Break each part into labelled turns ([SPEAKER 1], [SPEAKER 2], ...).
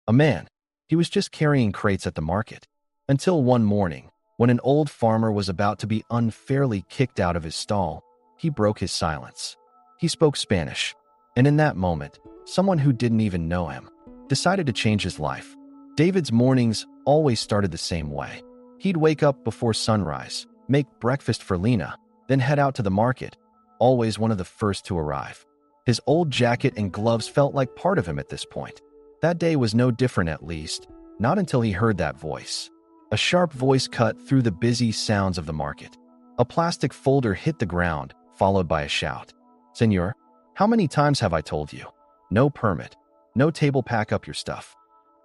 [SPEAKER 1] A man. He was just carrying crates at the market. Until one morning, when an old farmer was about to be unfairly kicked out of his stall, he broke his silence. He spoke Spanish, and in that moment, someone who didn't even know him decided to change his life. David's mornings always started the same way. He'd wake up before sunrise, make breakfast for Lena, then head out to the market, always one of the first to arrive. His old jacket and gloves felt like part of him at this point. That day was no different, at least, not until he heard that voice. A sharp voice cut through the busy sounds of the market. A plastic folder hit the ground, followed by a shout. "Senor, how many times have I told you? No permit. No table, pack up your stuff."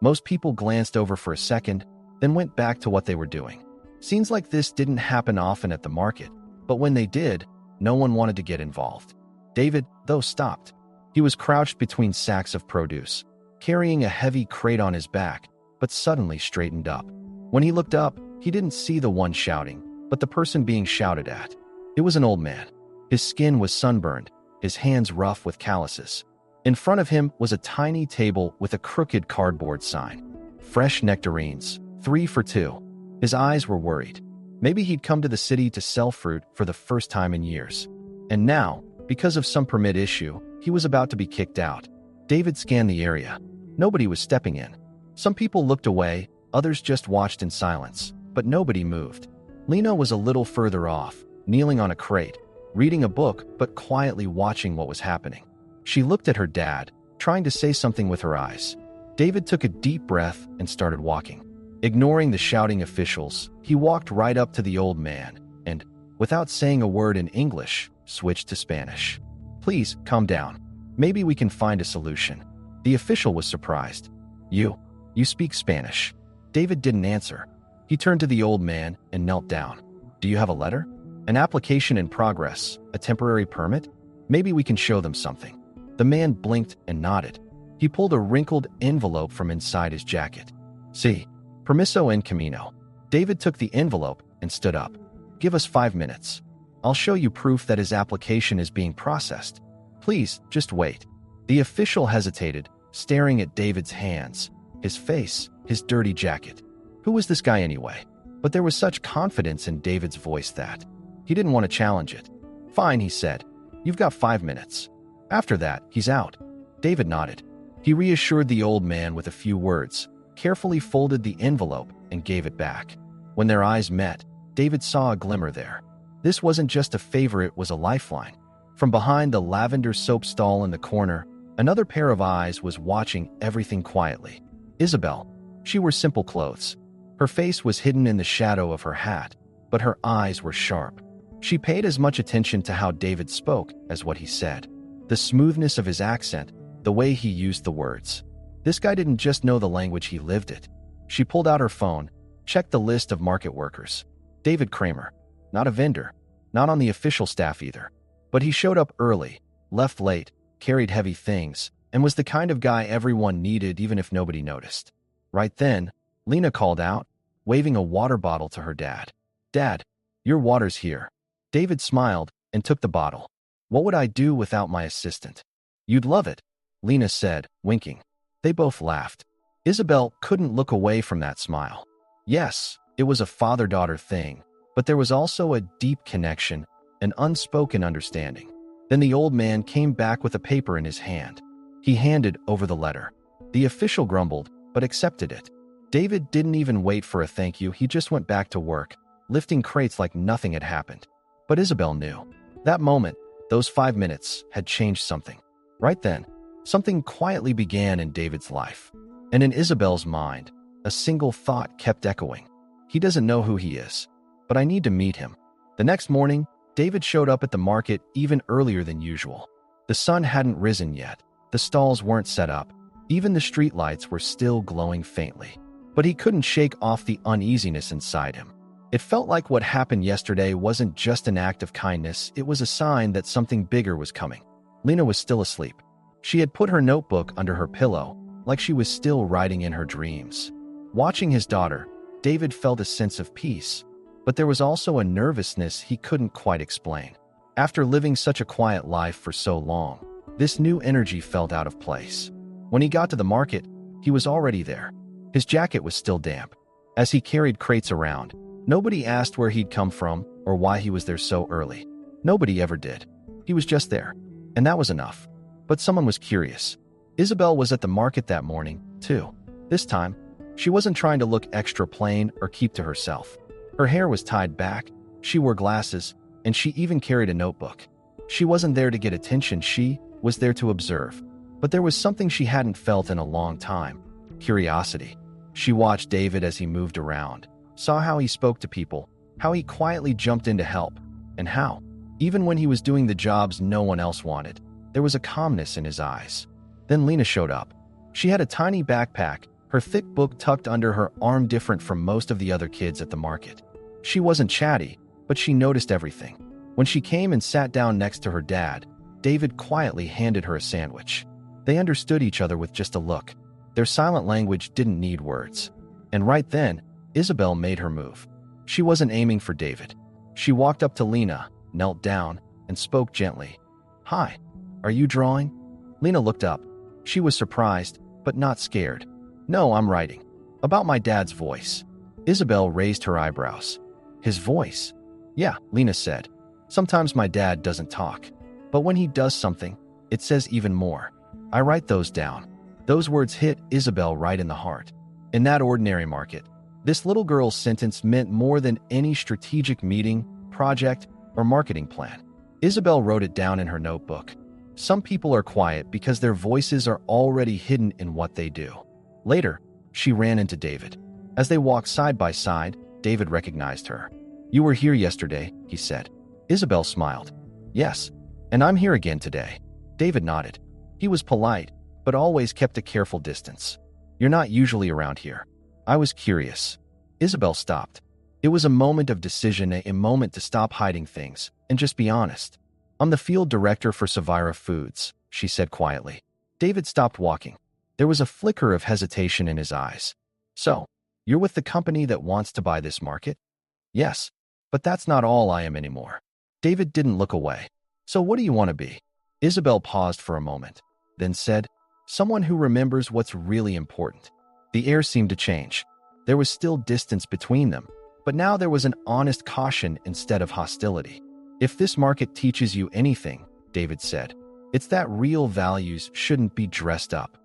[SPEAKER 1] Most people glanced over for a second, then went back to what they were doing. Scenes like this didn't happen often at the market, but when they did, no one wanted to get involved. David, though, stopped. He was crouched between sacks of produce, carrying a heavy crate on his back, but suddenly straightened up. When he looked up, he didn't see the one shouting, but the person being shouted at. It was an old man. His skin was sunburned, his hands rough with calluses. In front of him was a tiny table with a crooked cardboard sign. "Fresh nectarines, 3 for 2. His eyes were worried. Maybe he'd come to the city to sell fruit for the first time in years. And now, because of some permit issue, he was about to be kicked out. David scanned the area. Nobody was stepping in. Some people looked away, others just watched in silence, but nobody moved. Lena was a little further off, kneeling on a crate, reading a book but quietly watching what was happening. She looked at her dad, trying to say something with her eyes. David took a deep breath and started walking. Ignoring the shouting officials, he walked right up to the old man and, without saying a word in English, switched to Spanish. "Please, calm down. Maybe we can find a solution." The official was surprised. You speak Spanish." David didn't answer. He turned to the old man and knelt down. "Do you have a letter? An application in progress? A temporary permit? Maybe we can show them something." The man blinked and nodded. He pulled a wrinkled envelope from inside his jacket. "Sí, permiso en camino." David took the envelope and stood up. "Give us 5 minutes. I'll show you proof that his application is being processed. Please, just wait." The official hesitated, staring at David's hands, his face, his dirty jacket. Who was this guy anyway? But there was such confidence in David's voice that he didn't want to challenge it. "Fine," he said. "You've got 5 minutes. After that, he's out." David nodded. He reassured the old man with a few words, carefully folded the envelope, and gave it back. When their eyes met, David saw a glimmer there. This wasn't just a favor, it was a lifeline. From behind the lavender soap stall in the corner, another pair of eyes was watching everything quietly. Isabel. She wore simple clothes. Her face was hidden in the shadow of her hat, but her eyes were sharp. She paid as much attention to how David spoke as what he said. The smoothness of his accent, the way he used the words. This guy didn't just know the language, he lived it. She pulled out her phone, checked the list of market workers. David Kramer. Not a vendor. Not on the official staff either. But he showed up early, left late, carried heavy things, and was the kind of guy everyone needed even if nobody noticed. Right then, Lena called out, waving a water bottle to her dad. "Dad, your water's here." David smiled and took the bottle. "What would I do without my assistant?" "You'd love it," Lena said, winking. They both laughed. Isabel couldn't look away from that smile. Yes, it was a father-daughter thing, but there was also a deep connection, an unspoken understanding. Then the old man came back with a paper in his hand. He handed over the letter. The official grumbled, but accepted it. David didn't even wait for a thank you, he just went back to work, lifting crates like nothing had happened. But Isabel knew. That moment, those 5 minutes, had changed something. Right then, something quietly began in David's life. And in Isabel's mind, a single thought kept echoing. He doesn't know who he is, but I need to meet him. The next morning, David showed up at the market even earlier than usual. The sun hadn't risen yet. The stalls weren't set up. Even the streetlights were still glowing faintly. But he couldn't shake off the uneasiness inside him. It felt like what happened yesterday wasn't just an act of kindness, it was a sign that something bigger was coming. Lena was still asleep. She had put her notebook under her pillow, like she was still writing in her dreams. Watching his daughter, David felt a sense of peace, but there was also a nervousness he couldn't quite explain. After living such a quiet life for so long, this new energy felt out of place. When he got to the market, He was already there. His jacket was still damp. As he carried crates around, nobody asked where he'd come from or why he was there so early. Nobody ever did. He was just there, and that was enough. But someone was curious. Isabel was at the market that morning, too. This time, she wasn't trying to look extra plain or keep to herself. Her hair was tied back, she wore glasses, and she even carried a notebook. She wasn't there to get attention, she was there to observe. But there was something she hadn't felt in a long time: curiosity. She watched David as he moved around, saw how he spoke to people, how he quietly jumped in to help, and how, even when he was doing the jobs no one else wanted, there was a calmness in his eyes. Then Lena showed up. She had a tiny backpack, her thick book tucked under her arm, different from most of the other kids at the market. She wasn't chatty, but she noticed everything. When she came and sat down next to her dad, David quietly handed her a sandwich. They understood each other with just a look. Their silent language didn't need words. And right then, Isabel made her move. She wasn't aiming for David. She walked up to Lena, knelt down, and spoke gently. "Hi, are you drawing?" Lena looked up. She was surprised, but not scared. "No, I'm writing. About my dad's voice." Isabel raised her eyebrows. "His voice?" "Yeah," Lena said. "Sometimes my dad doesn't talk. But when he does something, it says even more. I write those down." Those words hit Isabel right in the heart. In that ordinary market, this little girl's sentence meant more than any strategic meeting, project, or marketing plan. Isabel wrote it down in her notebook. Some people are quiet because their voices are already hidden in what they do. Later, she ran into David. As they walked side by side, David recognized her. "You were here yesterday," he said. Isabel smiled. "Yes, and I'm here again today." David nodded. He was polite, but always kept a careful distance. "You're not usually around here." "I was curious." Isabel stopped. It was a moment of decision, a moment to stop hiding things and just be honest. "I'm the field director for Savira Foods," she said quietly. David stopped walking. There was a flicker of hesitation in his eyes. "So, you're with the company that wants to buy this market?" "Yes, but that's not all I am anymore." David didn't look away. "So what do you want to be?" Isabel paused for a moment, then said, "Someone who remembers what's really important." The air seemed to change. There was still distance between them, but now there was an honest caution instead of hostility. "If this market teaches you anything," David said, "it's that real values shouldn't be dressed up."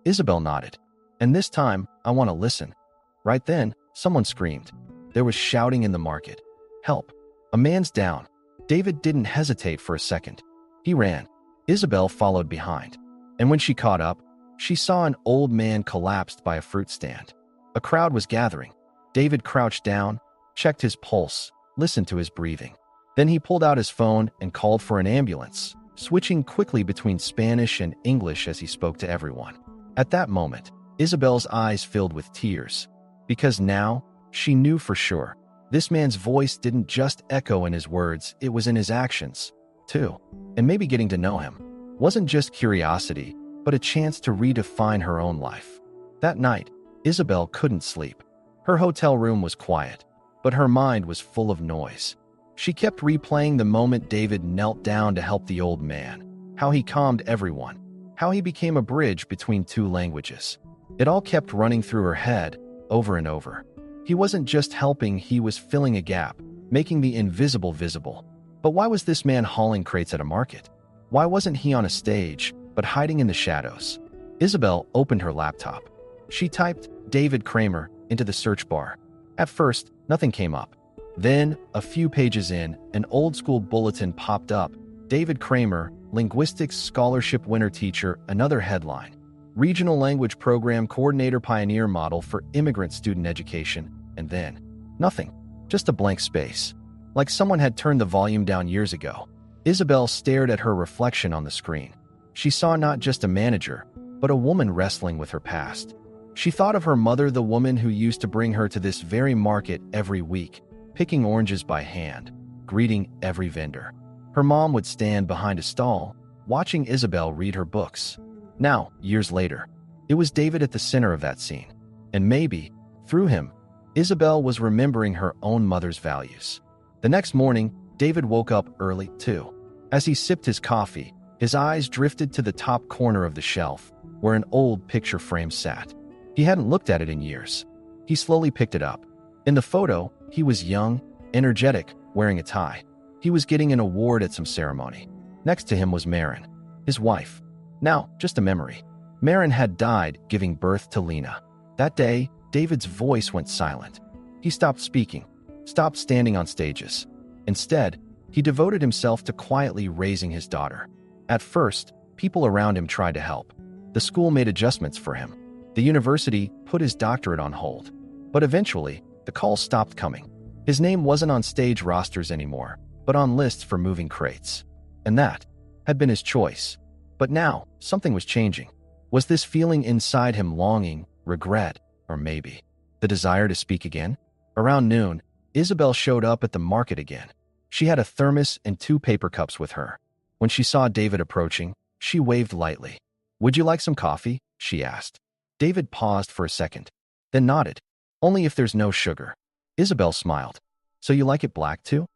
[SPEAKER 1] Isabel nodded. "And this time, I want to listen." Right then, someone screamed. There was shouting in the market. "Help! A man's down!" David didn't hesitate for a second. He ran. Isabel followed behind. And when she caught up, she saw an old man collapsed by a fruit stand. A crowd was gathering. David crouched down, checked his pulse, listened to his breathing. Then he pulled out his phone and called for an ambulance, switching quickly between Spanish and English as he spoke to everyone. At that moment, Isabel's eyes filled with tears, because now she knew for sure this man's voice didn't just echo in his words, it was in his actions, too. And maybe getting to know him wasn't just curiosity, but a chance to redefine her own life. That night, Isabel couldn't sleep. Her hotel room was quiet, but her mind was full of noise. She kept replaying the moment David knelt down to help the old man, how he calmed everyone, how he became a bridge between two languages. It all kept running through her head, over and over. He wasn't just helping, he was filling a gap, making the invisible visible. But why was this man hauling crates at a market? Why wasn't he on a stage, but hiding in the shadows? Isabel opened her laptop. She typed David Kramer into the search bar. At first, nothing came up. Then, a few pages in, an old-school bulletin popped up. David Kramer, Linguistics Scholarship Winner Teacher, another headline. Regional Language Program Coordinator Pioneer Model for Immigrant Student Education, and then, nothing. Just a blank space. Like someone had turned the volume down years ago. Isabel stared at her reflection on the screen. She saw not just a manager, but a woman wrestling with her past. She thought of her mother, the woman who used to bring her to this very market every week, picking oranges by hand, greeting every vendor. Her mom would stand behind a stall, watching Isabel read her books. Now, years later, it was David at the center of that scene. And maybe, through him, Isabel was remembering her own mother's values. The next morning, David woke up early, too. As he sipped his coffee, his eyes drifted to the top corner of the shelf, where an old picture frame sat. He hadn't looked at it in years. He slowly picked it up. In the photo, he was young, energetic, wearing a tie. He was getting an award at some ceremony. Next to him was Marin, his wife. Now, just a memory. Marin had died giving birth to Lena. That day, David's voice went silent. He stopped speaking, stopped standing on stages. Instead, he devoted himself to quietly raising his daughter. At first, people around him tried to help. The school made adjustments for him. The university put his doctorate on hold. But eventually, the calls stopped coming. His name wasn't on stage rosters anymore, but on lists for moving crates. And that had been his choice. But now, something was changing. Was this feeling inside him longing, regret, or maybe the desire to speak again? Around noon, Isabel showed up at the market again. She had a thermos and 2 paper cups with her. When she saw David approaching, she waved lightly. "Would you like some coffee?" she asked. David paused for a second, then nodded. "Only if there's no sugar." Isabel smiled. "So you like it black too?"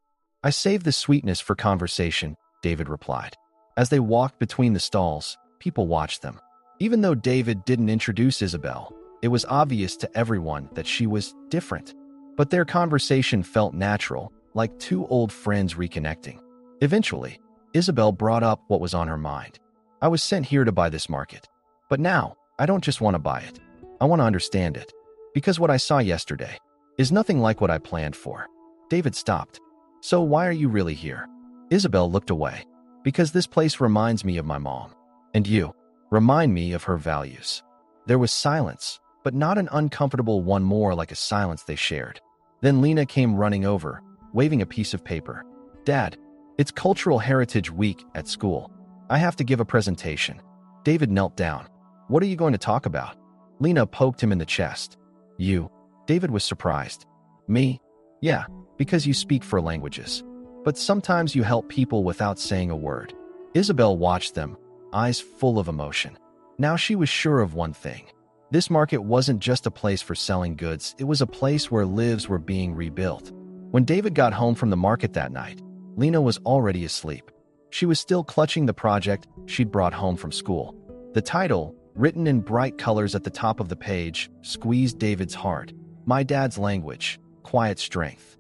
[SPEAKER 1] "I saved the sweetness for conversation," David replied. As they walked between the stalls, people watched them. Even though David didn't introduce Isabel, it was obvious to everyone that she was different. But their conversation felt natural, like 2 old friends reconnecting. Eventually, Isabel brought up what was on her mind. "I was sent here to buy this market. But now, I don't just want to buy it. I want to understand it. Because what I saw yesterday is nothing like what I planned for." David stopped. "So why are you really here?" Isabel looked away. "Because this place reminds me of my mom. And you remind me of her values." There was silence, but not an uncomfortable one, more like a silence they shared. Then Lena came running over, waving a piece of paper. "Dad, it's Cultural Heritage Week at school. I have to give a presentation." David knelt down. "What are you going to talk about?" Lena poked him in the chest. "You." David was surprised. "Me?" "Yeah, because you speak 4 languages. But sometimes you help people without saying a word." Isabel watched them, eyes full of emotion. Now she was sure of one thing. This market wasn't just a place for selling goods, it was a place where lives were being rebuilt. When David got home from the market that night, Lena was already asleep. She was still clutching the project she'd brought home from school. The title, written in bright colors at the top of the page, squeezed David's heart. "My Dad's Language, Quiet Strength."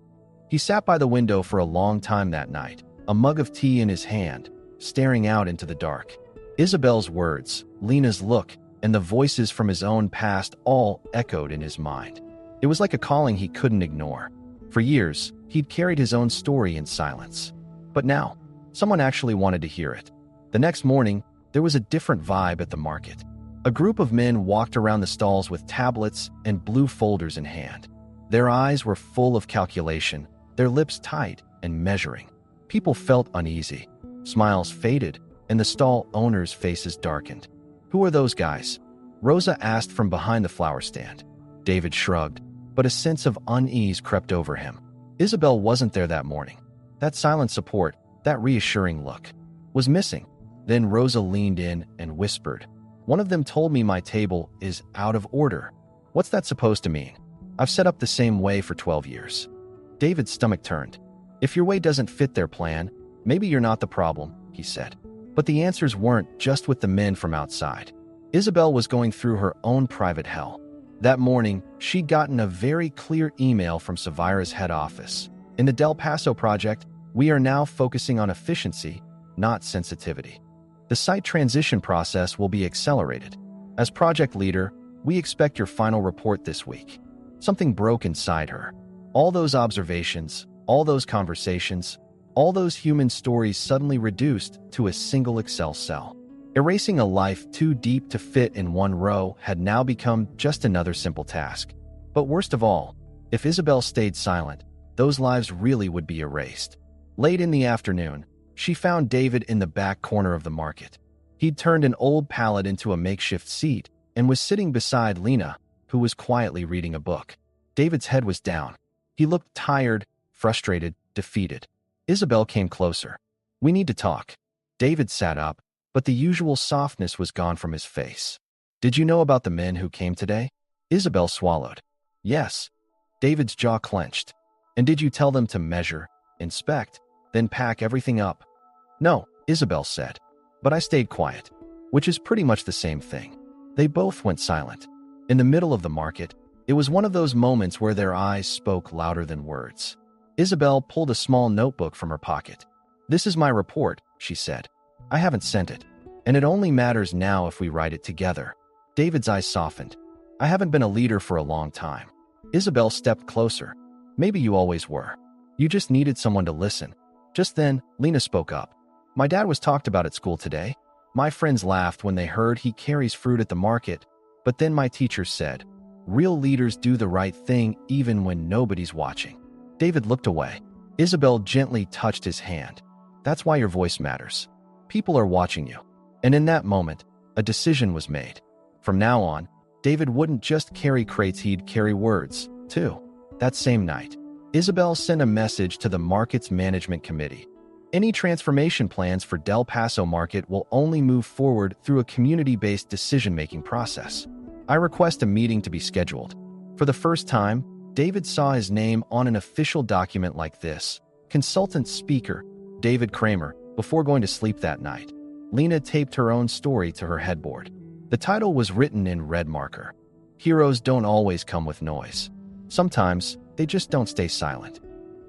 [SPEAKER 1] He sat by the window for a long time that night, a mug of tea in his hand, staring out into the dark. Isabel's words, Lena's look, and the voices from his own past all echoed in his mind. It was like a calling he couldn't ignore. For years, he'd carried his own story in silence. But now, someone actually wanted to hear it. The next morning, there was a different vibe at the market. A group of men walked around the stalls with tablets and blue folders in hand. Their eyes were full of calculation, their lips tight and measuring. People felt uneasy. Smiles faded, and the stall owners' faces darkened. "Who are those guys?" Rosa asked from behind the flower stand. David shrugged, but a sense of unease crept over him. Isabel wasn't there that morning. That silent support, that reassuring look, was missing. Then Rosa leaned in and whispered, "One of them told me my table is out of order." "What's that supposed to mean?" "I've set up the same way for 12 years. David's stomach turned. "If your way doesn't fit their plan, maybe you're not the problem," he said. But the answers weren't just with the men from outside. Isabel was going through her own private hell. That morning, she'd gotten a very clear email from Savira's head office. "In the Del Paso project, we are now focusing on efficiency, not sensitivity. The site transition process will be accelerated. As project leader, we expect your final report this week." Something broke inside her. All those observations, all those conversations, all those human stories suddenly reduced to a single Excel cell. Erasing a life too deep to fit in one row had now become just another simple task. But worst of all, if Isabel stayed silent, those lives really would be erased. Late in the afternoon, she found David in the back corner of the market. He'd turned an old pallet into a makeshift seat and was sitting beside Lena, who was quietly reading a book. David's head was down. He looked tired, frustrated, defeated. Isabel came closer. "We need to talk." David sat up, but the usual softness was gone from his face. "Did you know about the men who came today?" Isabel swallowed. "Yes." David's jaw clenched. "And did you tell them to measure, inspect, then pack everything up?" "No," Isabel said. "But I stayed quiet," which is pretty much the same thing. They both went silent. In the middle of the market, it was one of those moments where their eyes spoke louder than words. Isabel pulled a small notebook from her pocket. "This is my report," she said. "I haven't sent it, and it only matters now if we write it together." David's eyes softened. "I haven't been a leader for a long time." Isabel stepped closer. "Maybe you always were. You just needed someone to listen." Just then, Lena spoke up. "My dad was talked about at school today. My friends laughed when they heard he carries fruit at the market, but then my teacher said, 'Real leaders do the right thing even when nobody's watching.'" David looked away. Isabel gently touched his hand. "That's why your voice matters. People are watching you." And in that moment, a decision was made. From now on, David wouldn't just carry crates, he'd carry words, too. That same night, Isabel sent a message to the market's management committee. "Any transformation plans for Del Paso Market will only move forward through a community-based decision-making process. I request a meeting to be scheduled." For the first time, David saw his name on an official document like this. Consultant Speaker, David Kramer. Before going to sleep that night, Lena taped her own story to her headboard. The title was written in red marker. "Heroes don't always come with noise. Sometimes, they just don't stay silent."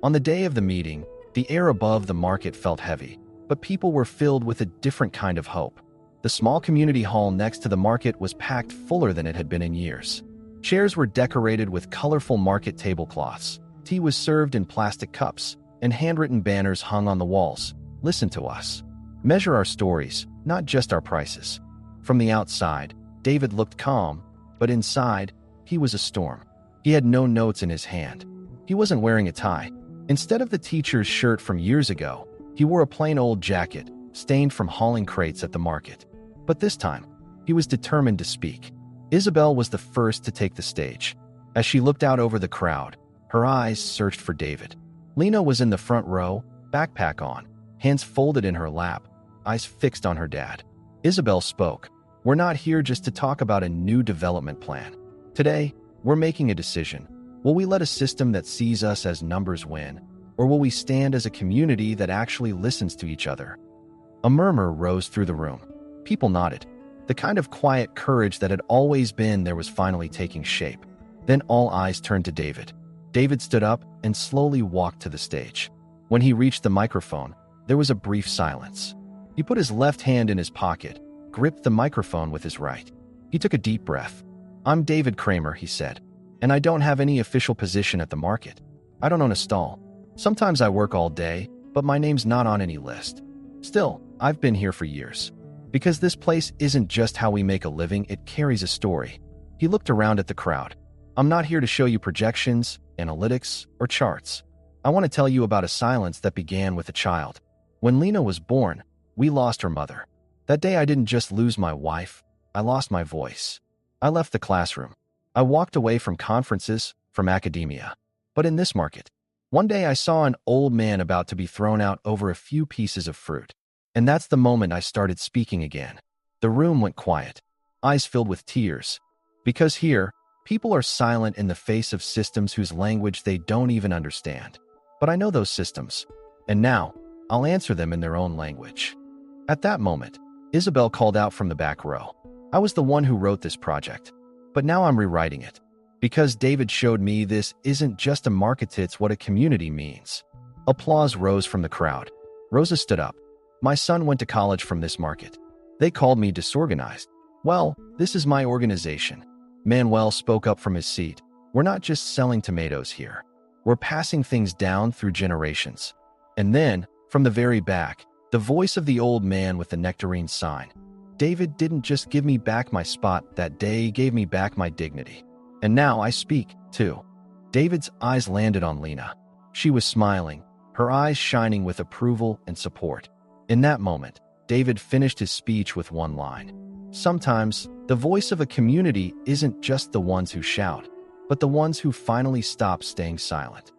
[SPEAKER 1] On the day of the meeting, the air above the market felt heavy, but people were filled with a different kind of hope. The small community hall next to the market was packed fuller than it had been in years. Chairs were decorated with colorful market tablecloths. Tea was served in plastic cups, and handwritten banners hung on the walls. "Listen to us. Measure our stories, not just our prices." From the outside, David looked calm, but inside, he was a storm. He had no notes in his hand. He wasn't wearing a tie. Instead of the teacher's shirt from years ago, he wore a plain old jacket, stained from hauling crates at the market. But this time, he was determined to speak. Isabel was the first to take the stage. As she looked out over the crowd, her eyes searched for David. Lena was in the front row, backpack on, hands folded in her lap, eyes fixed on her dad. Isabel spoke. "We're not here just to talk about a new development plan. Today, we're making a decision. Will we let a system that sees us as numbers win, or will we stand as a community that actually listens to each other?" A murmur rose through the room. People nodded. The kind of quiet courage that had always been there was finally taking shape. Then all eyes turned to David. David stood up and slowly walked to the stage. When he reached the microphone, there was a brief silence. He put his left hand in his pocket, gripped the microphone with his right. He took a deep breath. "I'm David Kramer," he said, "and I don't have any official position at the market. I don't own a stall. Sometimes I work all day, but my name's not on any list. Still, I've been here for years. Because this place isn't just how we make a living, it carries a story." He looked around at the crowd. "I'm not here to show you projections, analytics, or charts. I want to tell you about a silence that began with a child. When Lena was born, we lost her mother. That day I didn't just lose my wife, I lost my voice. I left the classroom. I walked away from conferences, from academia. But in this market, one day I saw an old man about to be thrown out over a few pieces of fruit. And that's the moment I started speaking again." The room went quiet, eyes filled with tears. Because here, people are silent in the face of systems whose language they don't even understand. But I know those systems, and now I'll answer them in their own language. At that moment, Isabel called out from the back row. "I was the one who wrote this project, but now I'm rewriting it. Because David showed me this isn't just a market, it's what a community means." Applause rose from the crowd. Rosa stood up. "My son went to college from this market. They called me disorganized. Well, this is my organization." Manuel spoke up from his seat. "We're not just selling tomatoes here. We're passing things down through generations." And then, from the very back, the voice of the old man with the nectarine sign. "David didn't just give me back my spot that day, he gave me back my dignity. And now I speak, too." David's eyes landed on Lena. She was smiling, her eyes shining with approval and support. In that moment, David finished his speech with one line. "Sometimes, the voice of a community isn't just the ones who shout, but the ones who finally stop staying silent."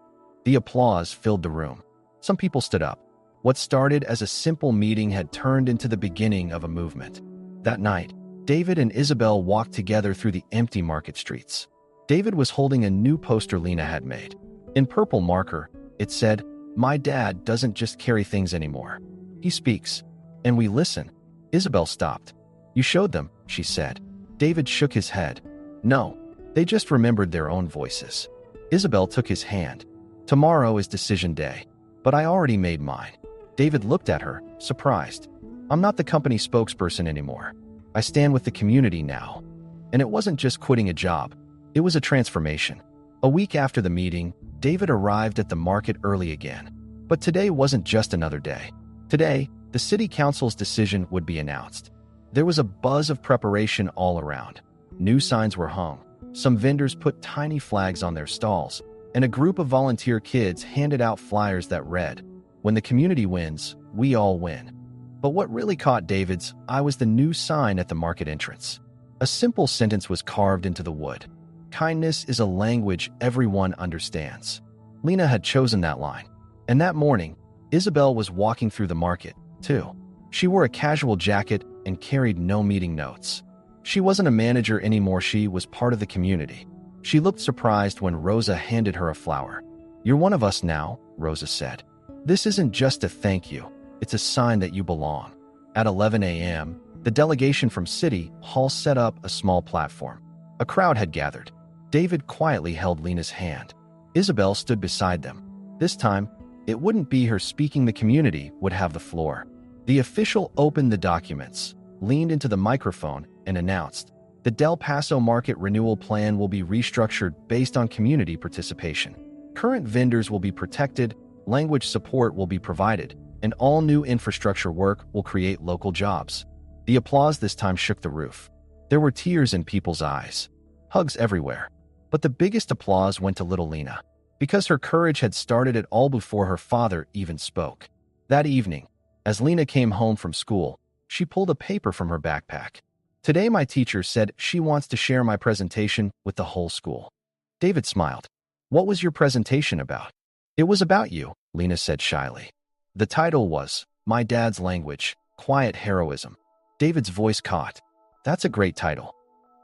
[SPEAKER 1] The applause filled the room. Some people stood up. What started as a simple meeting had turned into the beginning of a movement. That night, David and Isabel walked together through the empty market streets. David was holding a new poster Lena had made. In purple marker, it said, "My dad doesn't just carry things anymore. He speaks, and we listen." Isabel stopped. "You showed them," she said. David shook his head. No, they just remembered their own voices. Isabel took his hand. Tomorrow is decision day, but I already made mine. David looked at her, surprised. I'm not the company spokesperson anymore. I stand with the community now. And it wasn't just quitting a job. It was a transformation. A week after the meeting, David arrived at the market early again. But today wasn't just another day. Today, the city council's decision would be announced. There was a buzz of preparation all around. New signs were hung. Some vendors put tiny flags on their stalls, and a group of volunteer kids handed out flyers that read, "When the community wins, we all win." But what really caught David's eye was the new sign at the market entrance. A simple sentence was carved into the wood. Kindness is a language everyone understands. Lena had chosen that line. And that morning, Isabel was walking through the market, too. She wore a casual jacket and carried no meeting notes. She wasn't a manager anymore, she was part of the community. She looked surprised when Rosa handed her a flower. "You're one of us now," Rosa said. "This isn't just a thank you, it's a sign that you belong." At 11 a.m., the delegation from City Hall set up a small platform. A crowd had gathered. David quietly held Lena's hand. Isabel stood beside them. This time, it wouldn't be her speaking, the community would have the floor. The official opened the documents, leaned into the microphone, and announced, "The Del Paso Market Renewal Plan will be restructured based on community participation. Current vendors will be protected, language support will be provided, and all new infrastructure work will create local jobs." The applause this time shook the roof. There were tears in people's eyes, hugs everywhere. But the biggest applause went to little Lena, because her courage had started it all before her father even spoke. That evening, as Lena came home from school, she pulled a paper from her backpack. "Today my teacher said she wants to share my presentation with the whole school." David smiled. "What was your presentation about?" "It was about you," Lena said shyly. The title was, "My Dad's Language, Quiet Heroism." David's voice caught. "That's a great title."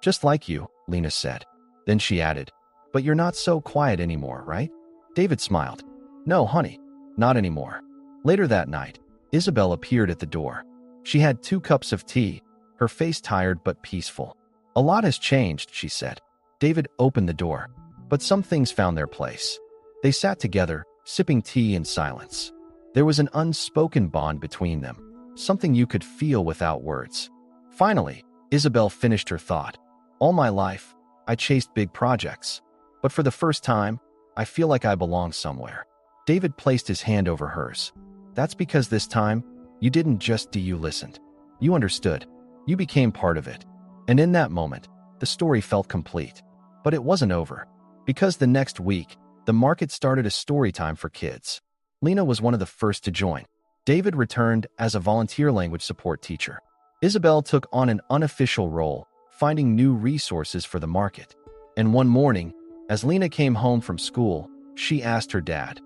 [SPEAKER 1] "Just like you," Lena said. Then she added, "But you're not so quiet anymore, right?" David smiled. "No, honey, not anymore." Later that night, Isabel appeared at the door. She had 2 cups of tea, her face tired but peaceful. "A lot has changed," she said. David opened the door, but some things found their place. They sat together, sipping tea in silence. There was an unspoken bond between them, something you could feel without words. Finally, Isabel finished her thought. "All my life, I chased big projects. But for the first time, I feel like I belong somewhere." David placed his hand over hers. "That's because this time, you didn't just do, you listened. You understood. You became part of it." And in that moment, the story felt complete. But it wasn't over. Because the next week, the market started a story time for kids. Lena was one of the first to join. David returned as a volunteer language support teacher. Isabel took on an unofficial role, finding new resources for the market. And one morning, as Lena came home from school, she asked her dad,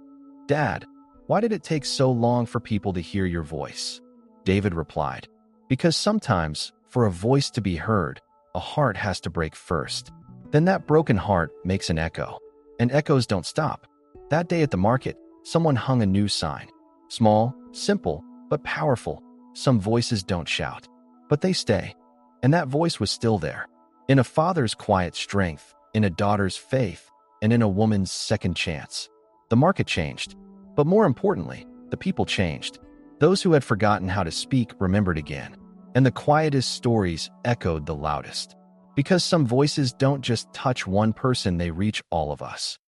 [SPEAKER 1] "Dad, why did it take so long for people to hear your voice?" David replied, "Because sometimes, for a voice to be heard, a heart has to break first. Then that broken heart makes an echo. And echoes don't stop." That day at the market, someone hung a new sign. Small, simple, but powerful. Some voices don't shout, but they stay. And that voice was still there. In a father's quiet strength, in a daughter's faith, and in a woman's second chance. The market changed. But more importantly, the people changed. Those who had forgotten how to speak remembered again. And the quietest stories echoed the loudest. Because some voices don't just touch one person, they reach all of us.